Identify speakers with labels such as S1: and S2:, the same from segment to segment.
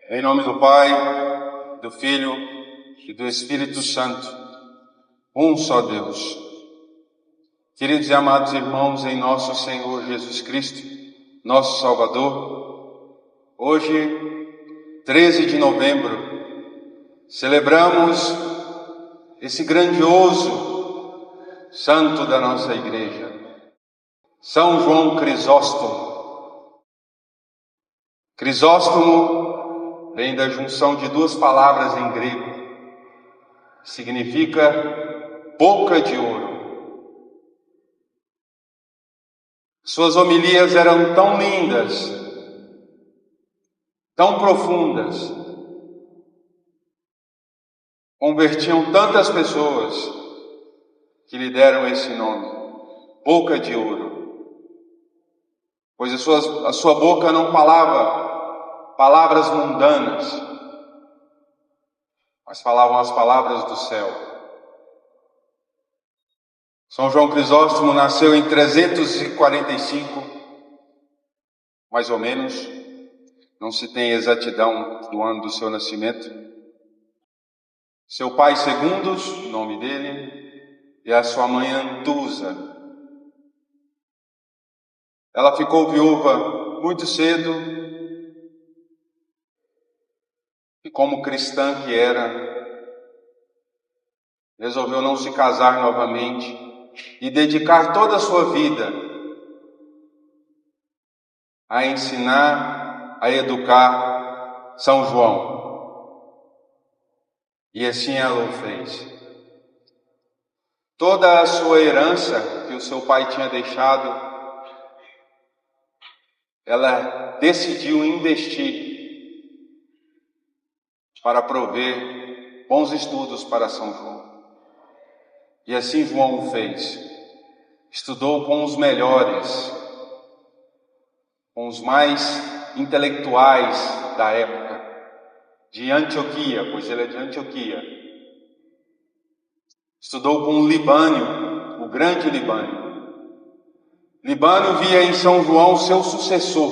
S1: Em nome do Pai, do Filho e do Espírito Santo, um só Deus. Queridos e amados irmãos, em nosso Senhor Jesus Cristo, nosso Salvador, hoje, 13 de novembro, celebramos esse grandioso santo da nossa igreja, São João Crisóstomo. Crisóstomo vem da junção de duas palavras em grego, significa boca de ouro. Suas homilias eram tão lindas, tão profundas, convertiam tantas pessoas que lhe deram esse nome, boca de ouro, pois a sua boca não falava palavras mundanas, mas falavam as palavras do céu. São João Crisóstomo nasceu em 345, mais ou menos, não se tem exatidão do ano do seu nascimento. Seu pai Secundus, o nome dele, e a sua mãe Antusa. Ela ficou viúva muito cedo e, como cristã que era, resolveu não se casar novamente e dedicar toda a sua vida a ensinar, a educar São João. E assim ela o fez. Toda a sua herança que o seu pai tinha deixado, ela decidiu investir para prover bons estudos para São João. E assim João o fez. Estudou com os melhores, com os mais intelectuais da época, de Antioquia, pois ele é de Antioquia. Estudou com Libânio, o grande Libânio. Libânio via em São João seu sucessor,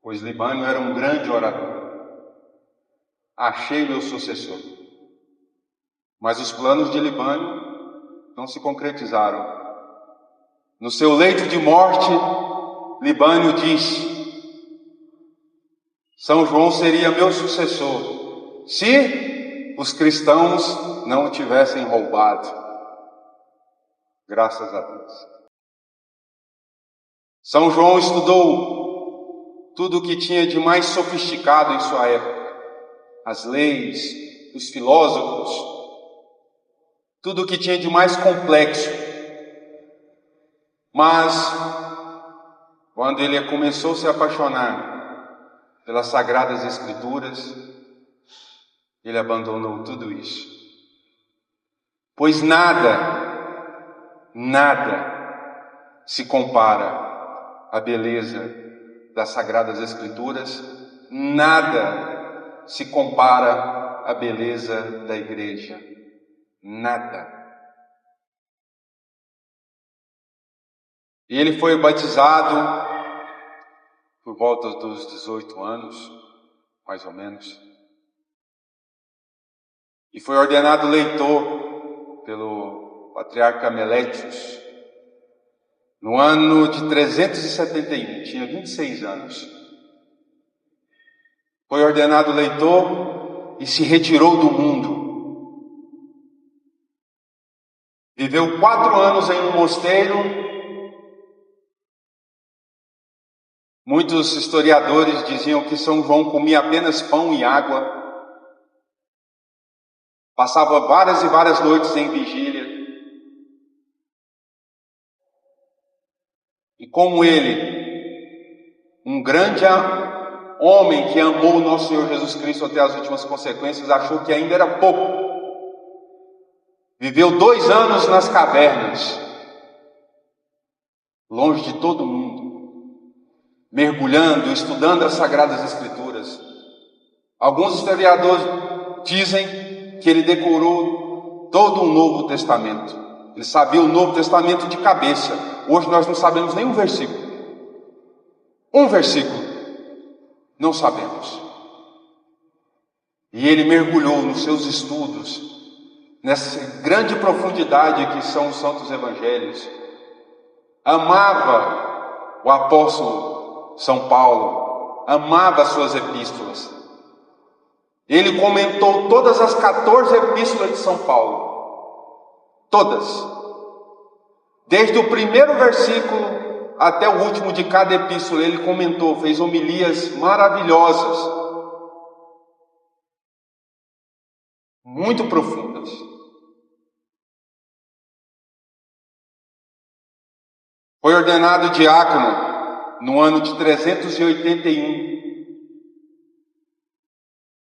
S1: pois Libânio era um grande orador. Achei meu sucessor. Mas os planos de Libânio não se concretizaram. No seu leito de morte, Libânio disse: São João seria meu sucessor, se os cristãos não o tivessem roubado. Graças a Deus. São João estudou tudo o que tinha de mais sofisticado em sua época. As leis, os filósofos, tudo o que tinha de mais complexo. Mas, quando ele começou a se apaixonar pelas Sagradas Escrituras, ele abandonou tudo isso. Pois nada se compara à beleza das Sagradas Escrituras, nada se compara à beleza da igreja. Nada. E ele foi batizado por volta dos 18 anos, mais ou menos. E foi ordenado leitor pelo patriarca Melétios no ano de 371, tinha 26 anos. Foi ordenado leitor e se retirou do mundo. Viveu 4 anos em um mosteiro. Muitos historiadores diziam que São João comia apenas pão e água. Passava várias e várias noites em vigília. E como ele, um grande homem que amou o nosso Senhor Jesus Cristo até as últimas consequências, achou que ainda era pouco Viveu 2 anos nas cavernas, longe de todo mundo, mergulhando, estudando as Sagradas Escrituras. Alguns historiadores dizem que ele decorou todo o Novo Testamento. Ele sabia o Novo Testamento de cabeça. Hoje nós não sabemos nem um versículo. Um versículo. Não sabemos. E ele mergulhou nos seus estudos, nessa grande profundidade que são os Santos Evangelhos. Amava o apóstolo São Paulo, amava as suas epístolas. Ele comentou todas as 14 epístolas de São Paulo. Todas. Desde o primeiro versículo até o último de cada epístola, ele comentou, fez homilias maravilhosas, muito profundas. Foi ordenado diácono no ano de 381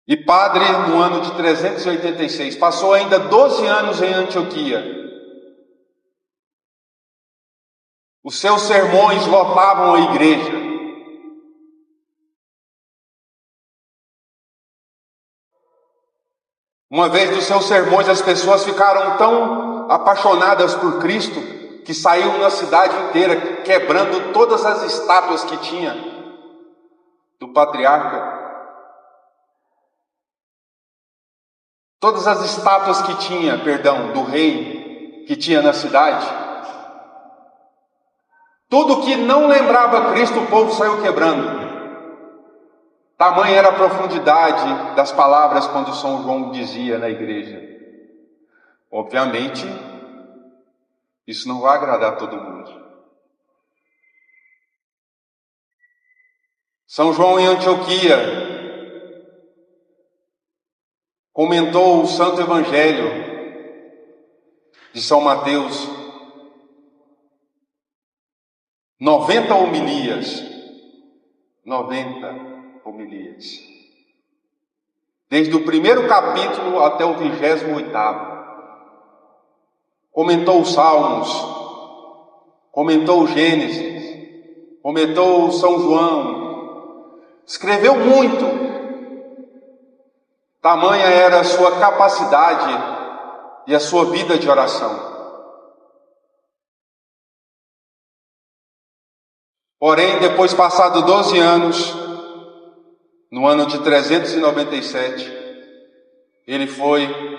S1: e padre no ano de 386. Passou ainda 12 anos em Antioquia. Os seus sermões lotavam a igreja. Uma vez dos seus sermões, as pessoas ficaram tão apaixonadas por Cristo que saíram na cidade inteira, quebrando todas as estátuas que tinha do patriarca. Todas as estátuas que tinha, do rei que tinha na cidade. Tudo que não lembrava Cristo, o povo saiu quebrando. Tamanha era a profundidade das palavras quando São João dizia na igreja. Obviamente, isso não vai agradar todo mundo. São João em Antioquia comentou o Santo Evangelho de São Mateus, 90 homilias, 90 homilias, desde o primeiro capítulo até o 28º. Comentou os Salmos, comentou o Gênesis, comentou o São João, escreveu muito. Tamanha era a sua capacidade e a sua vida de oração. Porém, depois passado 12 anos, no ano de 397, ele foi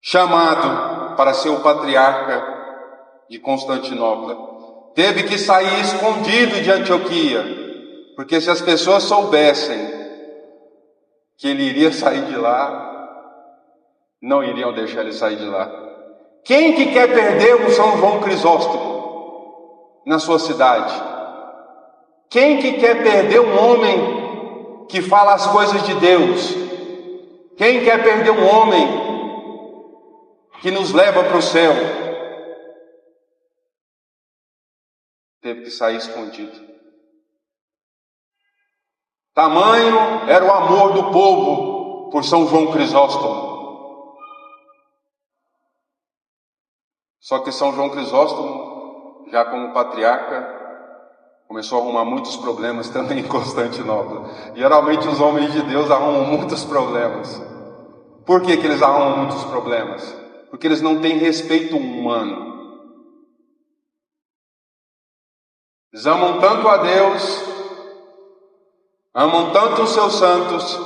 S1: chamado para ser o patriarca de Constantinopla. Teve que sair escondido de Antioquia, porque se as pessoas soubessem que ele iria sair de lá, não iriam deixar ele sair de lá. Quem que quer perder um São João Crisóstomo na sua cidade? Quem que quer perder um homem que fala as coisas de Deus? Quem quer perder um homem que nos leva para o céu? Teve que sair escondido. Tamanho era o amor do povo por São João Crisóstomo. Só que São João Crisóstomo, já como patriarca, começou a arrumar muitos problemas também em Constantinopla. Geralmente os homens de Deus arrumam muitos problemas. Por que eles arrumam muitos problemas? Porque eles não têm respeito humano. Eles amam tanto a Deus, amam tanto os seus santos,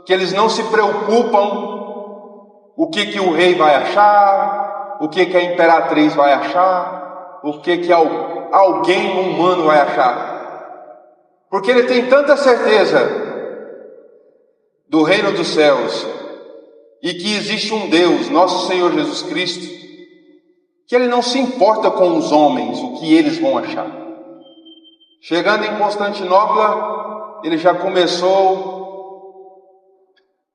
S1: que eles não se preocupam o que o rei vai achar, o que a imperatriz vai achar, o que alguém humano vai achar. Porque ele tem tanta certeza do reino dos céus e que existe um Deus, nosso Senhor Jesus Cristo, que ele não se importa com os homens, o que eles vão achar. Chegando em Constantinopla, ele já começou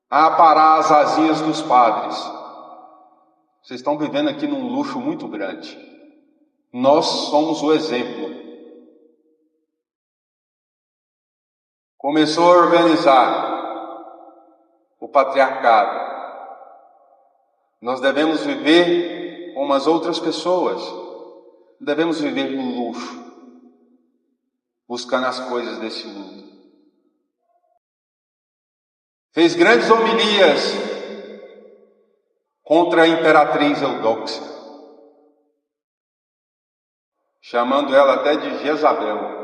S1: a aparar as asinhas dos padres. Vocês estão vivendo aqui num luxo muito grande. Nós somos o exemplo. Começou a organizar o patriarcado. Nós devemos viver como as outras pessoas. Não devemos viver no luxo, buscando as coisas desse mundo. Fez grandes homilias contra a imperatriz Eudóxia, chamando ela até de Jezabel.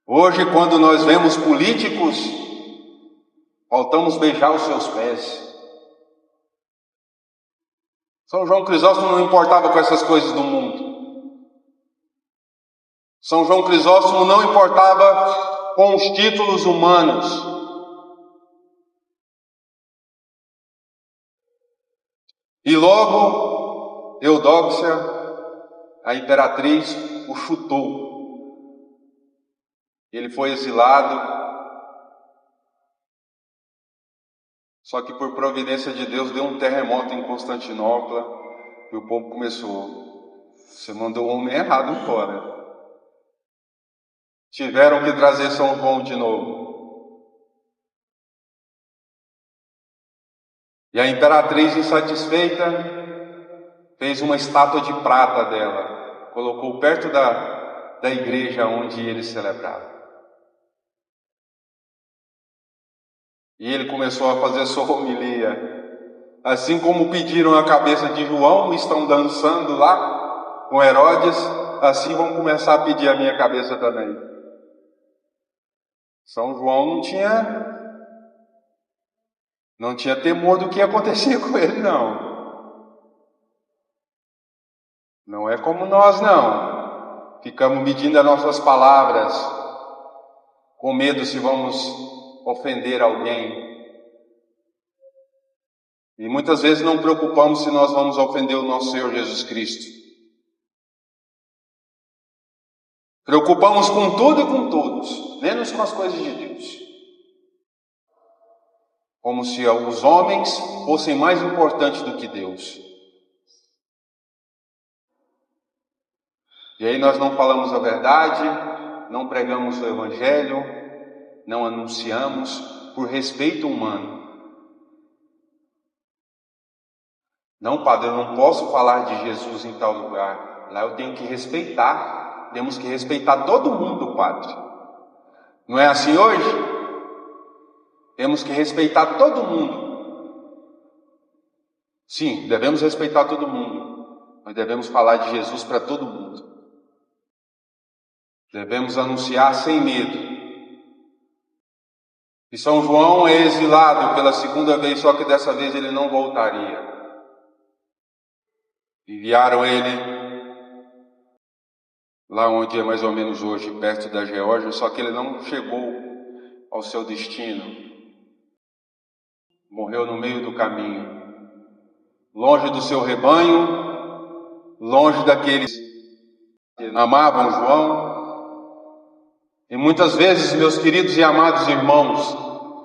S1: Hoje, quando nós vemos políticos, faltamos beijar os seus pés. São João Crisóstomo não importava com essas coisas do mundo. São João Crisóstomo não importava com os títulos humanos. E logo, Eudóxia, a imperatriz, o chutou. Ele foi exilado. Só que por providência de Deus deu um terremoto em Constantinopla e o povo começou: você mandou o homem errado embora. Tiveram que trazer São João de novo. E a imperatriz, insatisfeita, fez uma estátua de prata dela, colocou perto da igreja onde ele celebrava. E ele começou a fazer sua homilia. Assim como pediram a cabeça de João, estão dançando lá com Herodes, assim vão começar a pedir a minha cabeça também. São João não tinha temor do que ia acontecer com ele, não. Não é como nós, não. Ficamos medindo as nossas palavras, com medo se vamos ofender alguém. E muitas vezes não preocupamos se nós vamos ofender o nosso Senhor Jesus Cristo. Preocupamos com tudo e com todos, menos com as coisas de Deus. Como se os homens fossem mais importantes do que Deus. E aí nós não falamos a verdade, não pregamos o Evangelho, não anunciamos por respeito humano. Não, padre, eu não posso falar de Jesus em tal lugar. Lá eu tenho que respeitar. Temos que respeitar todo mundo, padre. Não é assim hoje? Temos que respeitar todo mundo. Sim, devemos respeitar todo mundo. Mas devemos falar de Jesus para todo mundo. Devemos anunciar sem medo. E São João é exilado pela segunda vez, só que dessa vez ele não voltaria. Enviaram ele lá onde é mais ou menos hoje, perto da Geórgia, só que ele não chegou ao seu destino. Morreu no meio do caminho, longe do seu rebanho, longe daqueles que amavam João. E muitas vezes, meus queridos e amados irmãos,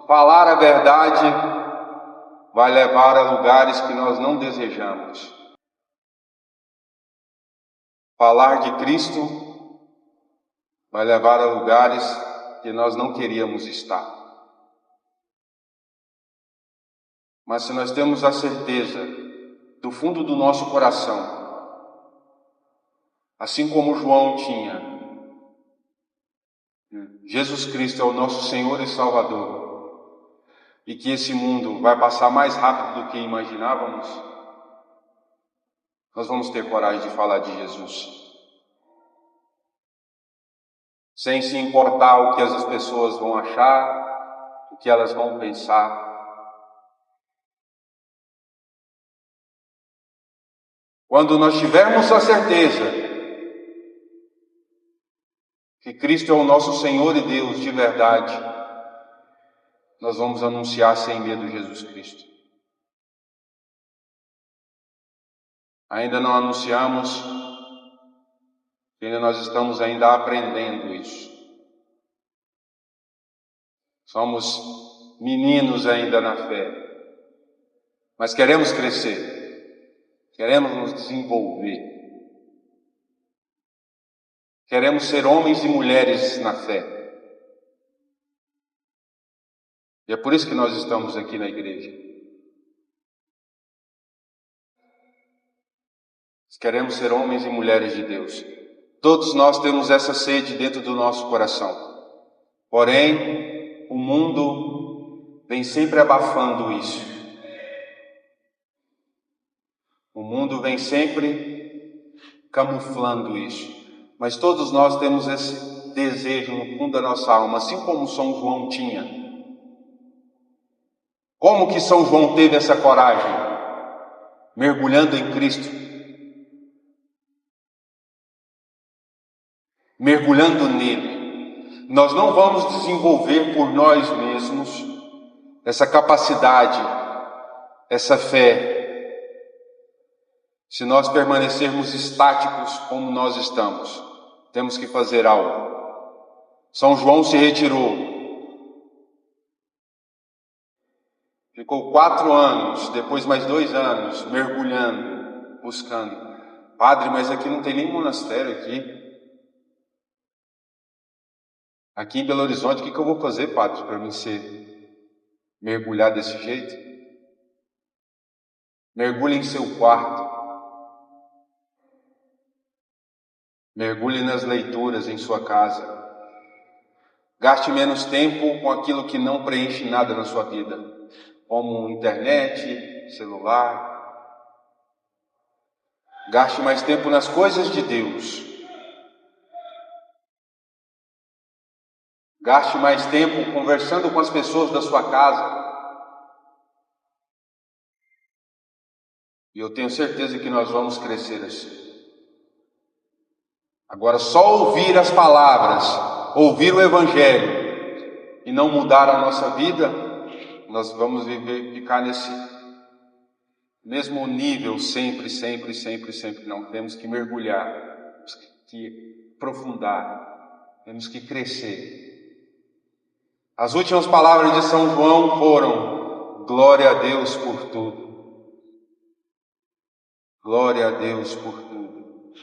S1: falar a verdade vai levar a lugares que nós não desejamos. Falar de Cristo vai levar a lugares que nós não queríamos estar. Mas se nós temos a certeza do fundo do nosso coração, assim como João tinha, Jesus Cristo é o nosso Senhor e Salvador, e que esse mundo vai passar mais rápido do que imaginávamos, nós vamos ter coragem de falar de Jesus. Sem se importar o que as pessoas vão achar, o que elas vão pensar. Quando nós tivermos a certeza que Cristo é o nosso Senhor e Deus de verdade, nós vamos anunciar sem medo Jesus Cristo. Ainda não anunciamos, ainda nós estamos ainda aprendendo isso. Somos meninos ainda na fé, mas queremos crescer, queremos nos desenvolver, queremos ser homens e mulheres na fé. E é por isso que nós estamos aqui na igreja. Queremos ser homens e mulheres de Deus. Todos nós temos essa sede dentro do nosso coração. Porém, o mundo vem sempre abafando isso. O mundo vem sempre camuflando isso. Mas todos nós temos esse desejo no fundo da nossa alma, assim como São João tinha. Como que São João teve essa coragem? Mergulhando em Cristo. Mergulhando nele. Nós não vamos desenvolver por nós mesmos essa capacidade, essa fé, se nós permanecermos estáticos como nós estamos. Temos que fazer algo. São João se retirou. Ficou 4 anos, depois mais 2 anos, mergulhando, buscando. Padre, mas aqui não tem nem monastério aqui. Aqui em Belo Horizonte, o que eu vou fazer, padre, para mim mergulhar desse jeito? Mergulhe em seu quarto. Mergulhe nas leituras em sua casa. Gaste menos tempo com aquilo que não preenche nada na sua vida, como internet, celular. Gaste mais tempo nas coisas de Deus. Gaste mais tempo conversando com as pessoas da sua casa. E eu tenho certeza que nós vamos crescer assim. Agora, só ouvir as palavras, ouvir o Evangelho e não mudar a nossa vida, nós vamos ficar nesse mesmo nível sempre. Não, temos que mergulhar, temos que aprofundar, temos que crescer. As últimas palavras de São João foram: glória a Deus por tudo. Glória a Deus por tudo.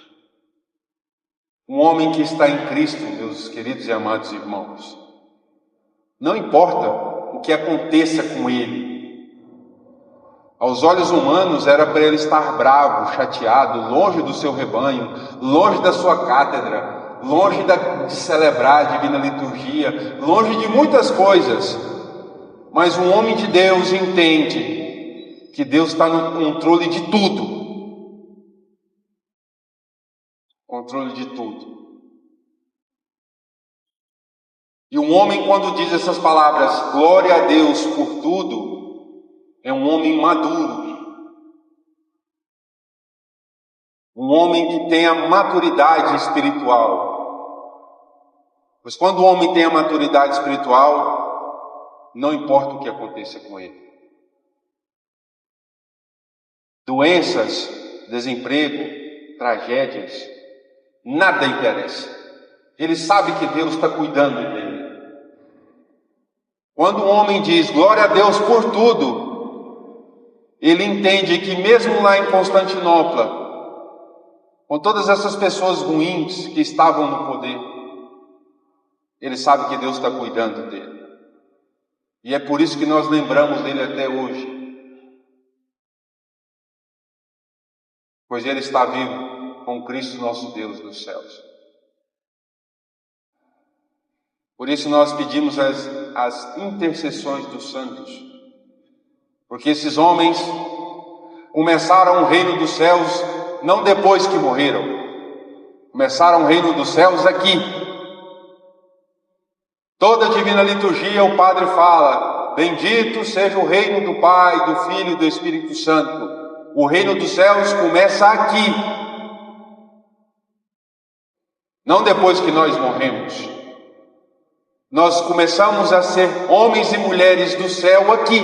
S1: Um homem que está em Cristo, meus queridos e amados irmãos, não importa o que aconteça com ele. Aos olhos humanos era para ele estar bravo, chateado, longe do seu rebanho, longe da sua cátedra, longe de celebrar a divina liturgia, longe de muitas coisas. Mas um homem de Deus entende que Deus está no controle de tudo. Controle de tudo. E um homem, quando diz essas palavras, glória a Deus por tudo, é um homem maduro. Um homem que tem a maturidade espiritual. Pois quando o homem tem a maturidade espiritual, não importa o que aconteça com ele. Doenças, desemprego, tragédias, nada interessa. Ele sabe que Deus está cuidando dele. Quando um homem diz glória a Deus por tudo, ele entende que mesmo lá em Constantinopla, com todas essas pessoas ruins que estavam no poder, ele sabe que Deus está cuidando dele. E é por isso que nós lembramos dele até hoje. Pois ele está vivo com Cristo nosso Deus nos céus. Por isso nós pedimos as intercessões dos santos, porque esses homens começaram o reino dos céus não depois que morreram, começaram o reino dos céus aqui. Toda a divina liturgia o Padre fala: bendito seja o reino do Pai, do Filho e do Espírito Santo. O reino dos céus começa aqui. Não depois que nós morremos. Nós começamos a ser homens e mulheres do céu aqui.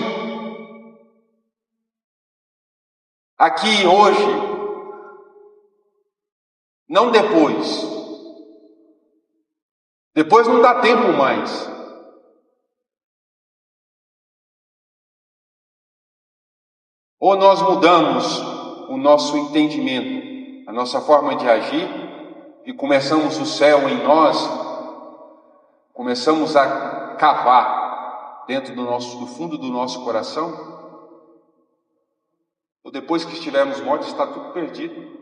S1: Aqui hoje. Não depois. Depois não dá tempo mais. Ou nós mudamos o nosso entendimento, a nossa forma de agir, e começamos o céu em nós, começamos a cavar dentro do fundo do nosso coração? Ou depois que estivermos mortos está tudo perdido?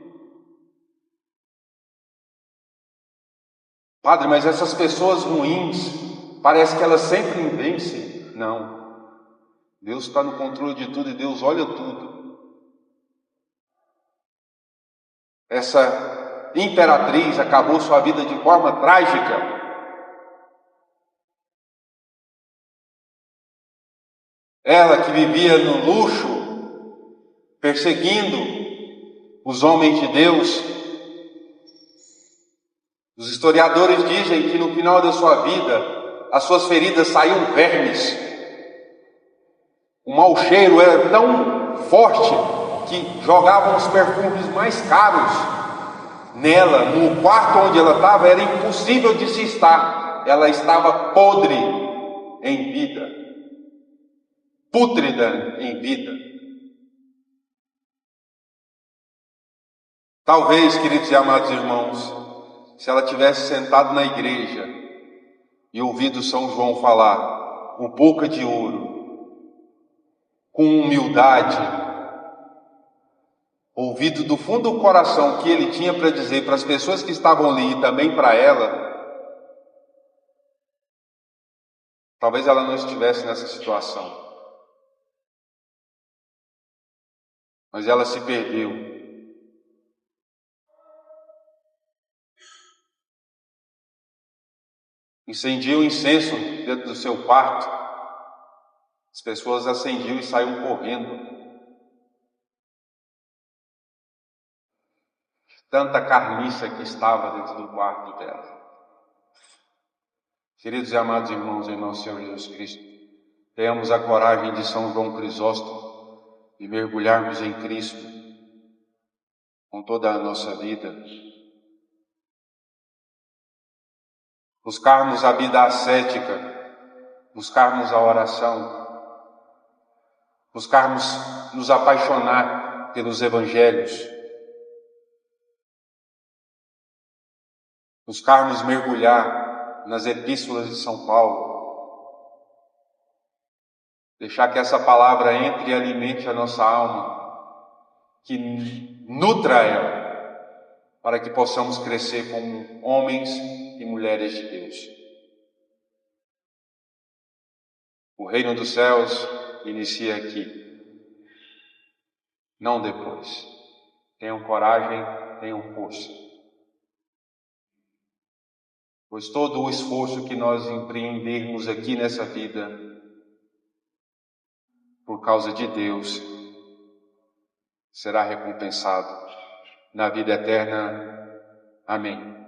S1: Padre, mas essas pessoas ruins, parece que elas sempre vencem. Não. Deus está no controle de tudo e Deus olha tudo. Essa imperatriz acabou sua vida de forma trágica. Ela que vivia no luxo, perseguindo os homens de Deus. Os historiadores dizem que no final da sua vida, as suas feridas saíam vermes. O mau cheiro era tão forte que jogavam os perfumes mais caros nela, no quarto onde ela estava, era impossível de se estar. Ela estava podre em vida, pútrida em vida. Talvez, queridos e amados irmãos, se ela tivesse sentado na igreja e ouvido São João falar com boca de ouro, com humildade, ouvido do fundo do coração o que ele tinha para dizer para as pessoas que estavam ali e também para ela, talvez ela não estivesse nessa situação. Mas ela se perdeu. Incendiou incenso dentro do seu quarto. As pessoas acendiam e saíam correndo. Tanta carniça que estava dentro do quarto dela. Queridos e amados irmãos em nosso Senhor Jesus Cristo, tenhamos a coragem de São João Crisóstomo e mergulharmos em Cristo com toda a nossa vida. Buscarmos a vida ascética, buscarmos a oração, buscarmos nos apaixonar pelos evangelhos, buscarmos mergulhar nas epístolas de São Paulo, deixar que essa palavra entre e alimente a nossa alma, que nutra ela, para que possamos crescer como homens e mulheres de Deus. O reino dos céus inicia aqui, não depois. Tenham coragem, tenham força. Pois todo o esforço que nós empreendermos aqui nessa vida, por causa de Deus, será recompensado na vida eterna. Amém.